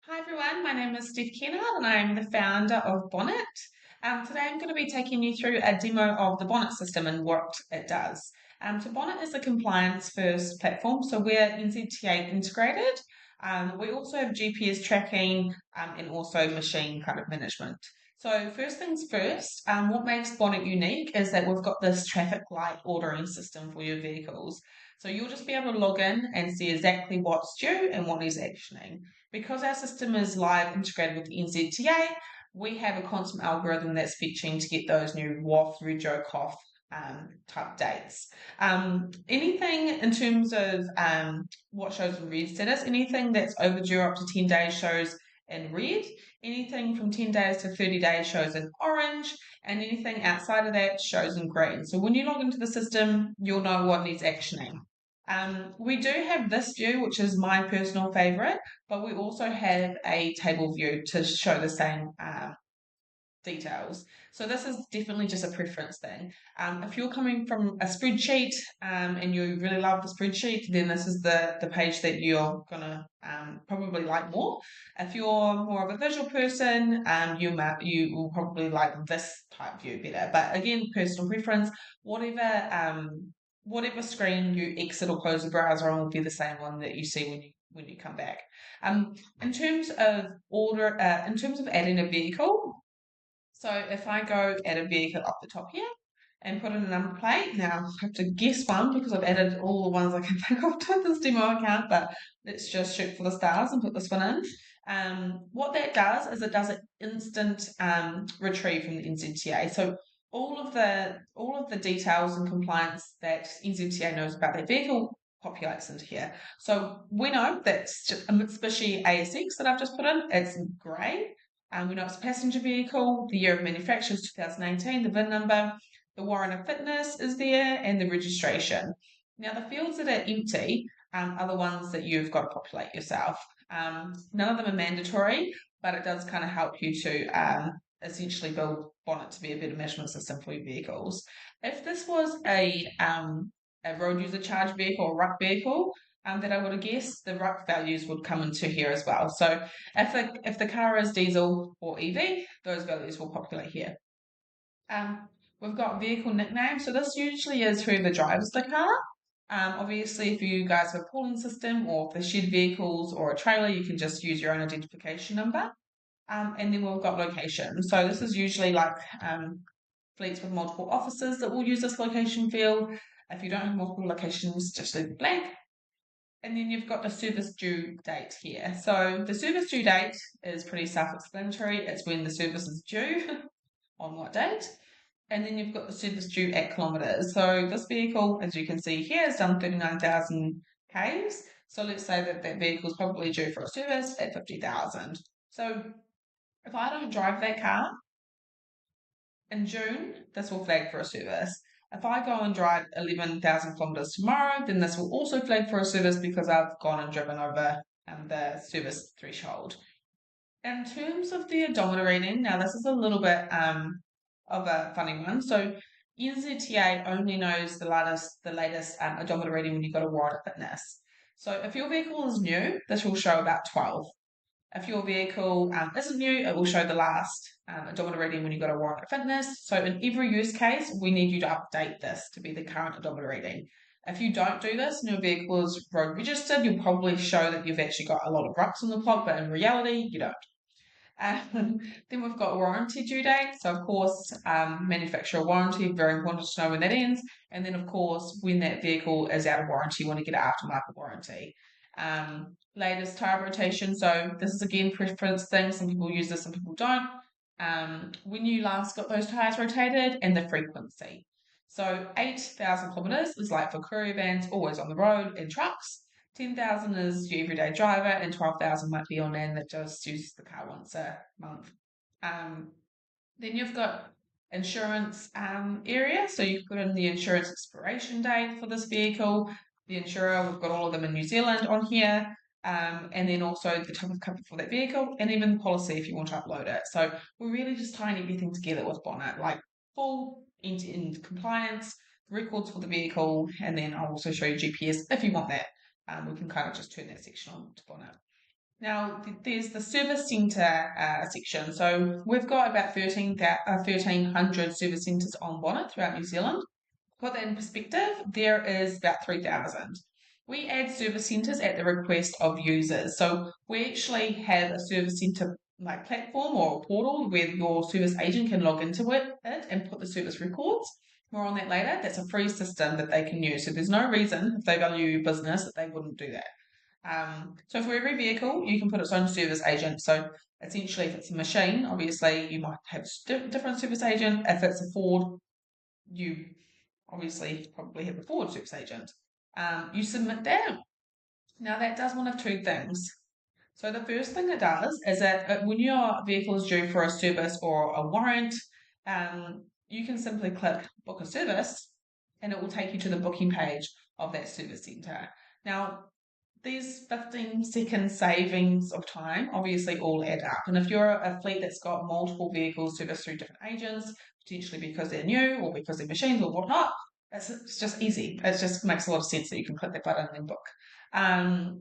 Hi everyone, my name is Steph and I'm the founder of Bonnet. Today I'm going to be taking you through a demo of the Bonnet system and what it does. Bonnet is a compliance first platform, so we're NZTA integrated. We also have GPS tracking and also machine kind of management. So first things first, what makes Bonnet unique is that we've got this traffic light ordering system for your vehicles. So you'll just be able to log in and see exactly what's due and what is actioning. Because our system is live integrated with the NZTA, we have a constant algorithm that's fetching to get those new WOF, Rego, COF type dates. Anything in terms of what shows in red status, anything that's overdue up to 10 days shows in red, anything from 10 days to 30 days shows in orange, and anything outside of that shows in green. So when you log into the system, you'll know what needs actioning. We do have this view, which is my personal favourite, but we also have a table view to show the same details. So this is definitely just a preference thing. If you're coming from a spreadsheet and you really love the spreadsheet, then this is the page that you're gonna probably like more. If you're more of a visual person, you will probably like this type view better. But again, personal preference. Whatever whatever screen you exit or close the browser on will be the same one that you see when you come back. In terms of in terms of adding a vehicle, so if I go add a vehicle up the top here and put in a number plate, now I have to guess one because I've added all the ones I can think of to this demo account, but let's just shoot for the stars and put this one in. What that does is it does an instant retrieve from the NZTA. So all of the details and compliance that NZTA knows about their vehicle populates into here. So we know that's just a Mitsubishi ASX that I've just put in. It's grey. We know it's a passenger vehicle, the year of manufacture is 2018, the VIN number, the warrant of fitness is there, and the registration. Now, the fields that are empty are the ones that you've got to populate yourself. None of them are mandatory, but it does kind of help you to essentially build Bonnet to be a better measurement system for your vehicles. If this was a road user charge vehicle or RUC vehicle, that I would have guessed, the RUC values would come into here as well. So if the car is diesel or EV, those values will populate here. We've got vehicle nickname. So this usually is who the drives the car. Obviously, if you guys have a pooling system or if they're shared vehicles or a trailer, you can just use your own identification number. And then we've got location. So this is usually like fleets with multiple offices that will use this location field. If you don't have multiple locations, just leave it blank. And then you've got the service due date here. So the service due date is pretty self-explanatory. It's when the service is due on what date. And then you've got the service due at kilometres. So this vehicle, as you can see here, has done 39,000 Ks. So let's say that that vehicle is probably due for a service at 50,000. So if I don't drive that car in June, this will flag for a service. If I go and drive 11,000 kilometres tomorrow, then this will also flag for a service because I've gone and driven over the service threshold. In terms of the odometer reading, now this is a little bit of a funny one. So NZTA only knows the latest odometer reading when you've got a warrant of fitness. So if your vehicle is new, this will show about 12. If your vehicle isn't new, it will show the last odometer reading when you got a warrant of fitness. So in every use case, we need you to update this to be the current odometer reading. If you don't do this and your vehicle is road registered, you'll probably show that you've actually got a lot of rucks on the clock, but in reality, you don't. Then we've got warranty due date. So, of course, manufacturer warranty, very important to know when that ends. And then, of course, when that vehicle is out of warranty, you want to get an aftermarket warranty. Latest tire rotation. So, this is again preference thing. Some people use this, some people don't. When you last got those tires rotated and the frequency. So, 8,000 kilometres is like for courier vans, always on the road, and trucks. 10,000 is your everyday driver, and 12,000 might be on land that just uses the car once a month. Then you've got insurance area, so you put in the insurance expiration date for this vehicle. The insurer, we've got all of them in New Zealand on here, and then also the type of cover for that vehicle, and even the policy if you want to upload it. So we're really just tying everything together with Bonnet, like full end-to-end compliance, records for the vehicle, and then I'll also show you GPS if you want that. We can kind of just turn that section on to Bonnet. Now, there's the service centre section. So we've got about 1,300 service centres on Bonnet throughout New Zealand. To put that in perspective, there is about 3,000. We add service centres at the request of users. So we actually have a service centre like platform or a portal where your service agent can log into it and put the service records. More on that later. That's a free system that they can use. So there's no reason, if they value your business, that they wouldn't do that. So for every vehicle, you can put its own service agent. So essentially, if it's a machine, obviously you might have different service agent. If it's a Ford, you obviously probably have a Ford service agent. You submit that. Now that does one of two things. So the first thing it does is that when your vehicle is due for a service or a warrant, you can simply click book a service and it will take you to the booking page of that service centre. Now, these 15-second savings of time obviously all add up. And if you're a fleet that's got multiple vehicles serviced through different agents, potentially because they're new or because they're machines or whatnot, it's just easy. It just makes a lot of sense that you can click that button and then book.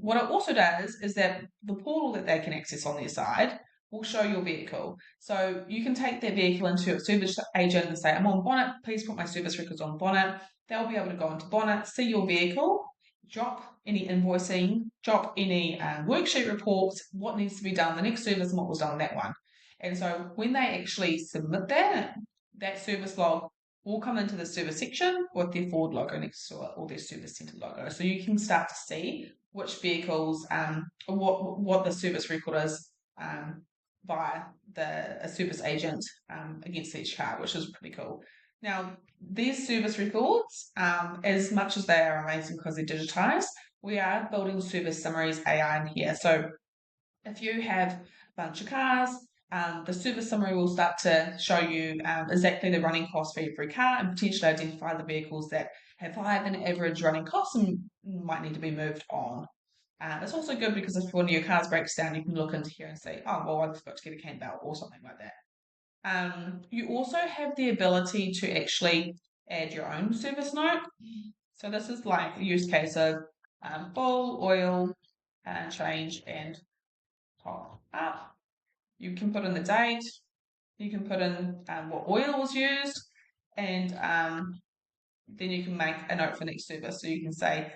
What it also does is that the portal that they can access on their side will show your vehicle. So you can take that vehicle into a service agent and say, I'm on Bonnet, please put my service records on Bonnet. They'll be able to go into Bonnet, see your vehicle, drop any invoicing, drop any worksheet reports, what needs to be done, the next service and what was done on that one. And so when they actually submit that, that service log will come into the service section with their Ford logo next to it or their service centre logo. So you can start to see which vehicles, what the service record is via a service agent against each car, which is pretty cool. Now, these service records, as much as they are amazing because they're digitized, we are building service summaries AI in here. So if you have a bunch of cars, the service summary will start to show you exactly the running cost for every car and potentially identify the vehicles that have higher than average running costs and might need to be moved on. It's also good because if one of your cars breaks down, you can look into here and say, oh, well, I forgot to get a cam belt or something like that. You also have the ability to actually add your own service note. So this is like a use case of full oil change and top up. You can put in the date. You can put in what oil was used, and then you can make a note for next service. So you can say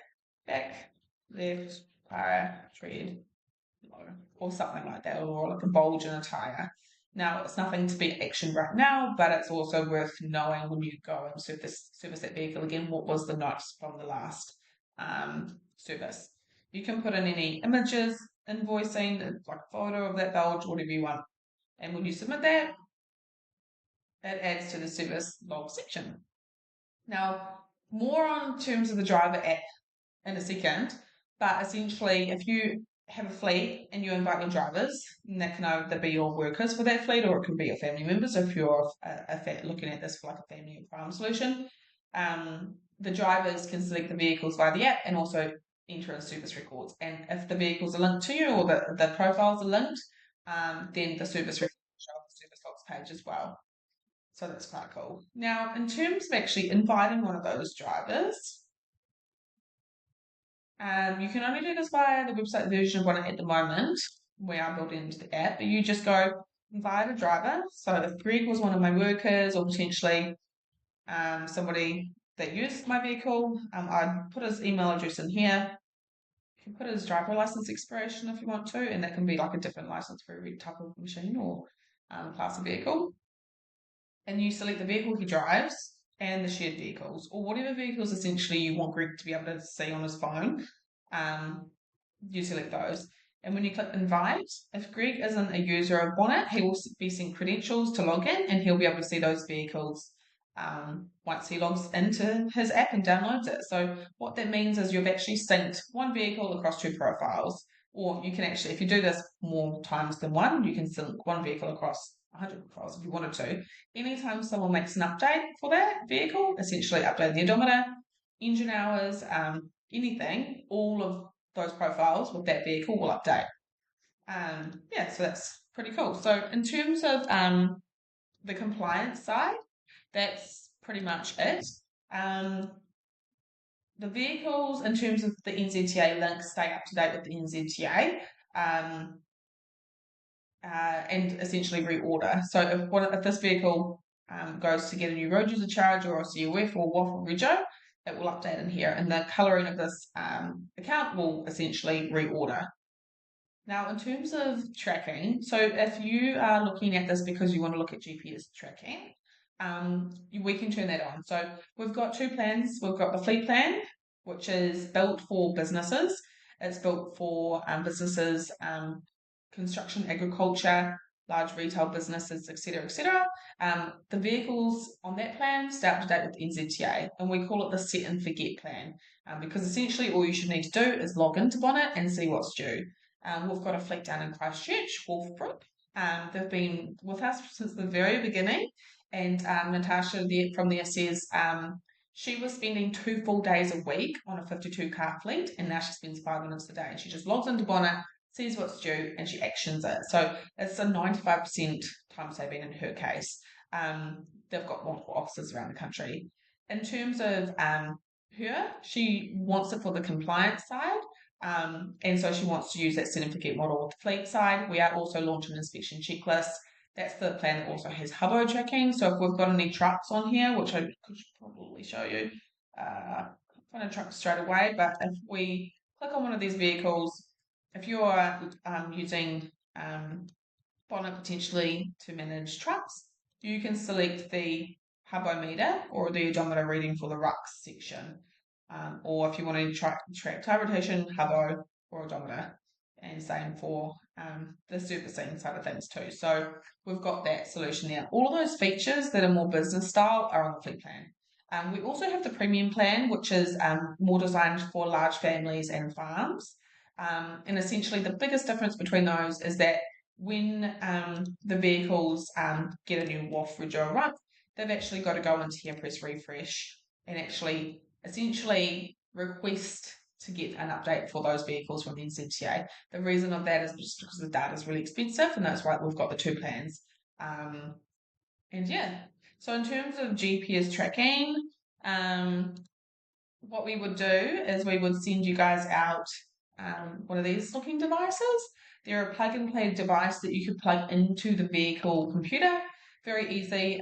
back, left, para, tread, low, or something like that, or like a bulge in a tyre. Now, it's nothing to be actioned right now, but it's also worth knowing when you go and service that vehicle again, what was the notes from the last service. You can put in any images, invoicing, like a photo of that bulge, whatever you want. And when you submit that, it adds to the service log section. Now, more on terms of the driver app in a second, but essentially, if you have a fleet and you invite your drivers, and that can either be your workers for that fleet or it can be your family members if you're looking at this for like a family or farm solution. The drivers can select the vehicles via the app and also enter in service records. And if the vehicles are linked to you or the profiles are linked, then the service records show on the service logs page as well. So that's quite cool. Now, in terms of actually inviting one of those drivers, you can only do this via the website version of Bonnet at the moment. We are building into the app, but you just go invite a driver. So if Greg was one of my workers or potentially somebody that used my vehicle, I'd put his email address in here. You can put his driver license expiration if you want to, and that can be like a different license for every type of machine or class of vehicle. And you select the vehicle he drives and the shared vehicles, or whatever vehicles essentially you want Greg to be able to see on his phone. You select those. And when you click invite, if Greg isn't a user of Bonnet, he will be sent credentials to log in and he'll be able to see those vehicles once he logs into his app and downloads it. So what that means is you've actually synced one vehicle across two profiles. Or you can actually, if you do this more times than one, you can sync one vehicle across 100 profiles if you wanted to. Anytime someone makes an update for that vehicle, essentially updating the odometer, engine hours, anything, all of those profiles with that vehicle will update. Yeah, so that's pretty cool. So in terms of the compliance side, that's pretty much it. The vehicles, in terms of the NZTA link, stay up to date with the NZTA. and essentially reorder. So if this vehicle goes to get a new road user charge or a CUF or WAF or rego, it will update in here, and the colouring of this account will essentially reorder. Now, in terms of tracking, so if you are looking at this because you want to look at GPS tracking, we can turn that on. So we've got two plans. We've got the fleet plan, which is built for businesses. It's built for businesses, construction, agriculture, large retail businesses, etc., etc. The vehicles on that plan stay up to date with NZTA, and we call it the set and forget plan, because essentially all you should need to do is log into Bonnet and see what's due. We've got a fleet down in Christchurch, Wolfbrook. They've been with us since the very beginning, and Natasha from there says she was spending 2 full days a week on a 52 car fleet, and now she spends 5 minutes a day. She just logs into Bonnet, sees what's due, and she actions it. So it's a 95% time saving in her case. They've got multiple offices around the country. In terms of her, she wants it for the compliance side. And so she wants to use that certificate model with the fleet side. We are also launching an inspection checklist. That's the plan that also has hubbo tracking. So if we've got any trucks on here, which I could probably show you, find a truck straight away. But if we click on one of these vehicles, if you're using Bonnet potentially to manage trucks, you can select the hubbo meter or the odometer reading for the rucks section. Or if you want to track tire rotation, hubbo or odometer, and same for the servicing side of things too. So we've got that solution there. All of those features that are more business style are on the fleet plan. We also have the premium plan, which is more designed for large families and farms. And essentially the biggest difference between those is that when the vehicles get a new WAF, rego, or rump, they've actually got to go into here, press refresh, and actually essentially request to get an update for those vehicles from the NZTA. The reason of that is just because the data is really expensive, and that's why we've got the two plans. And yeah, so in terms of GPS tracking, what we would do is we would send you guys out one of these looking devices. They're a plug and play device that you could plug into the vehicle computer. Very easy.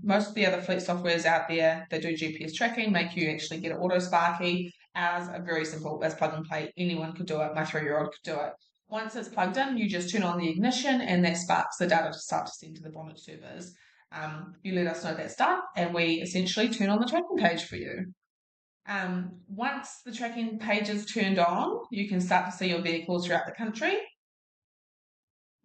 Most of the other fleet softwares out there that do GPS tracking make you actually get an auto sparky. Ours are very simple as plug and play. Anyone could do it. My 3-year-old could do it. Once it's plugged in, you just turn on the ignition and that sparks the data to start to send to the Bonnet servers. You let us know that's done and we essentially turn on the tracking page for you. Once the tracking page is turned on, you can start to see your vehicles throughout the country.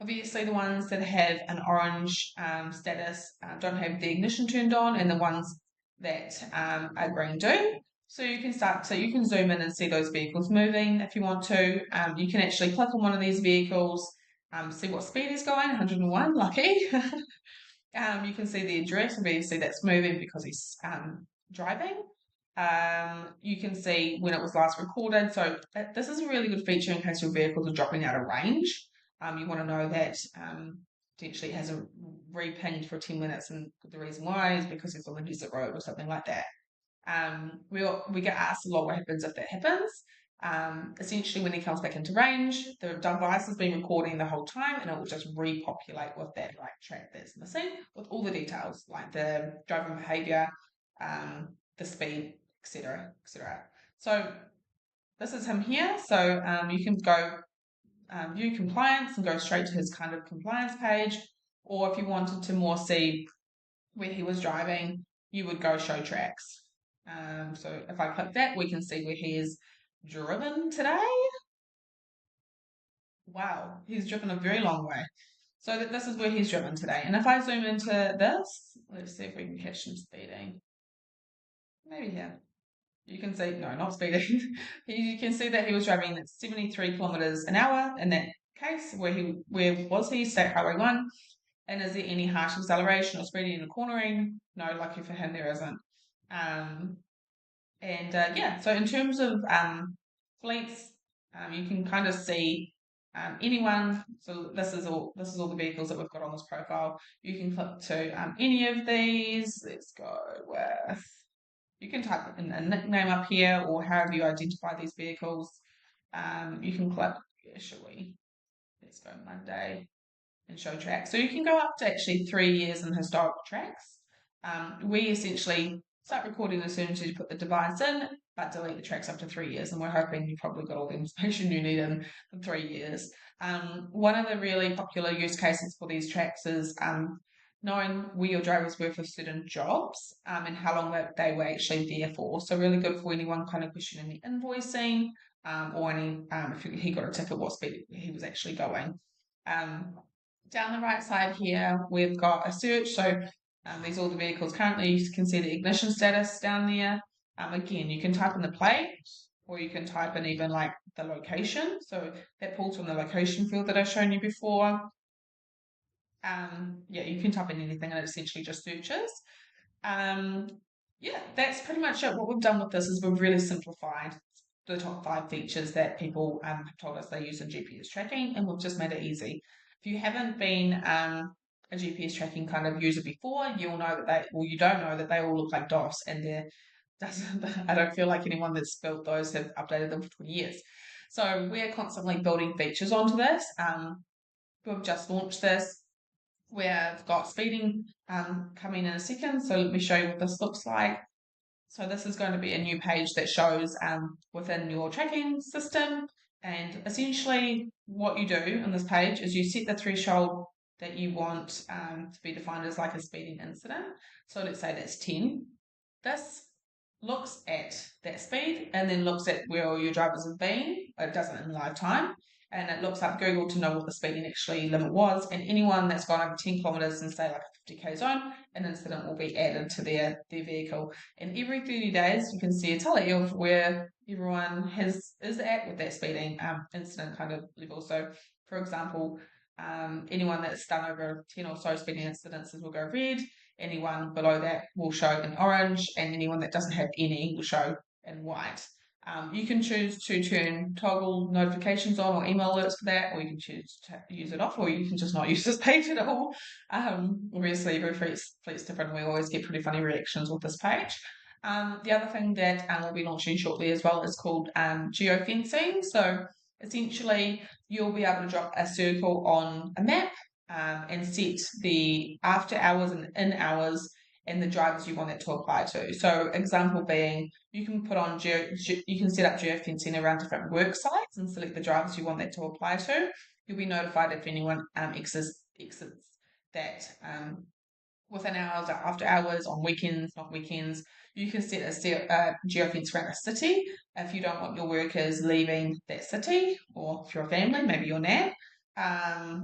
Obviously, the ones that have an orange status don't have the ignition turned on, and the ones that are green do. So you can zoom in and see those vehicles moving if you want to. You can actually click on one of these vehicles, see what speed he's going, 101, lucky. You can see the address, obviously that's moving because he's driving. You can see when it was last recorded. So this is a really good feature in case your vehicles are dropping out of range. You want to know that potentially it hasn't re-pinged for 10 minutes, and the reason why is because it's on the desert road or something like that. We get asked a lot what happens if that happens. Essentially, when he comes back into range, the device has been recording the whole time, and it will just repopulate with that track that's missing with all the details like the driving behaviour, the speed, etc., etc. So this is him here. So you can go view compliance and go straight to his kind of compliance page, or if you wanted to more see where he was driving, you would go show tracks. So if I click that, we can see where he is driven today. Wow, he's driven a very long way. So this is where he's driven today. And if I zoom into this, let's see if we can catch him speeding. Maybe here. You can see, no, not speeding. You can see that he was driving at 73 kilometres an hour in that case. Where was he? State Highway 1. And is there any harsh acceleration or speeding or cornering? No, lucky for him, there isn't. Yeah, so in terms of fleets, you can kind of see anyone. So this is all the vehicles that we've got on this profile. You can click to any of these. Let's go with. You can type in a nickname up here or however you identify these vehicles. You can click, shall we? let's go Monday and show tracks. So you can go up to actually 3 years in historical tracks. We essentially start recording as soon as you put the device in, but delete the tracks up to 3 years. And we're hoping you probably got all the information you need in 3 years. One of the really popular use cases for these tracks is knowing where your drivers were for certain jobs and how long they were actually there for. So really good for anyone kind of questioning the invoicing or any if he got a ticket, what speed he was actually going. Down the right side here, we've got a search. So these are all the vehicles currently. You can see the ignition status down there. Again, you can type in the plate or you can type in even like the location. So that pulls from the location field that I've shown you before. Yeah, you can type in anything and it essentially just searches. Yeah, that's pretty much it. What we've done with this is we've really simplified the top 5 features that people have told us they use in GPS tracking, and we've just made it easy. If you haven't been a GPS tracking kind of user before, you'll know that you don't know that they all look like DOS, and I don't feel like anyone that's built those have updated them for 20 years. So we're constantly building features onto this. We've just launched this. We've got speeding coming in a second, so let me show you what this looks like. So this is going to be a new page that shows within your tracking system, and essentially what you do on this page is you set the threshold that you want to be defined as like a speeding incident. So let's say that's 10. This looks at that speed and then looks at where all your drivers have been. It does it in live time. And it looks up Google to know what the speeding actually limit was. And anyone that's gone over 10 kilometres in, say, like a 50k zone, an incident will be added to their vehicle. And every 30 days, you can see a tally of where everyone is at with that speeding incident kind of level. So, for example, anyone that's done over 10 or so speeding incidences will go red. Anyone below that will show in orange, and anyone that doesn't have any will show in white. You can choose to toggle notifications on or email alerts for that, or you can choose to use it off, or you can just not use this page at all. Obviously, every fleet's different. We always get pretty funny reactions with this page. The other thing that we'll be launching shortly as well is called geofencing. So essentially, you'll be able to drop a circle on a map and set the after hours and in hours and the drivers you want it to apply to. So example being, you can put on you can set up geofencing around different work sites and select the drivers you want that to apply to. You'll be notified if anyone exits that within hours or after hours, on weekends, not weekends. You can set a geofence around a city if you don't want your workers leaving that city, or if you're a family, maybe your nan,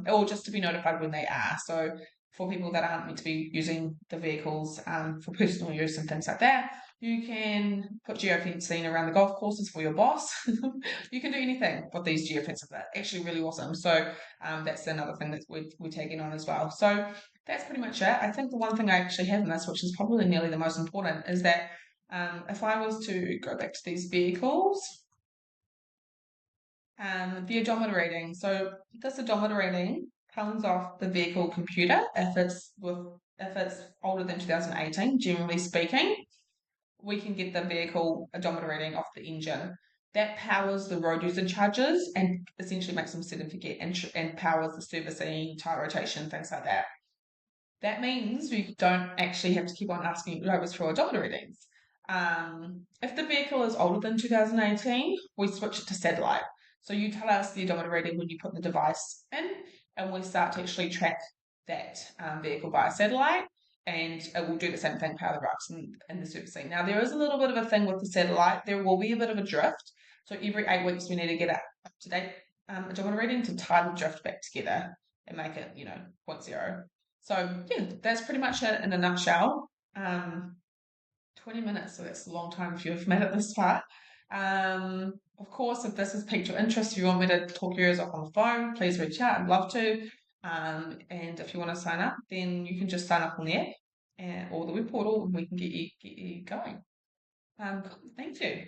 or just to be notified when they are. So for people that aren't meant to be using the vehicles for personal use and things like that, you can put geofencing around the golf courses for your boss. You can do anything with these geofences. That's actually really awesome. So that's another thing that we're taking on as well. So that's pretty much it. I think the one thing I actually have in this, which is probably nearly the most important, is that if I was to go back to these vehicles, the odometer rating. So this odometer rating comes off the vehicle computer if it's older than 2018, generally speaking. We can get the vehicle odometer rating off the engine. That powers the road user charges and essentially makes them set and forget, and powers the servicing, tire rotation, things like that. That means you don't actually have to keep on asking drivers for odometer readings. If the vehicle is older than 2018, we switch it to satellite. So you tell us the odometer reading when you put the device in, and we start to actually track that vehicle via satellite, and it will do the same thing, power the rocks and the servicing. Now, there is a little bit of a thing with the satellite. There will be a bit of a drift. So every 8 weeks, we need to get an up-to-date odometer reading to tie the drift back together and make it, 0.0. So yeah, that's pretty much it in a nutshell. 20 minutes, so that's a long time if you've made it this far. Of course, if this has piqued your interest, if you want me to talk your ears off on the phone, please reach out. I'd love to. And if you want to sign up, then you can just sign up on the app or the web portal, and we can get you going. Thank you.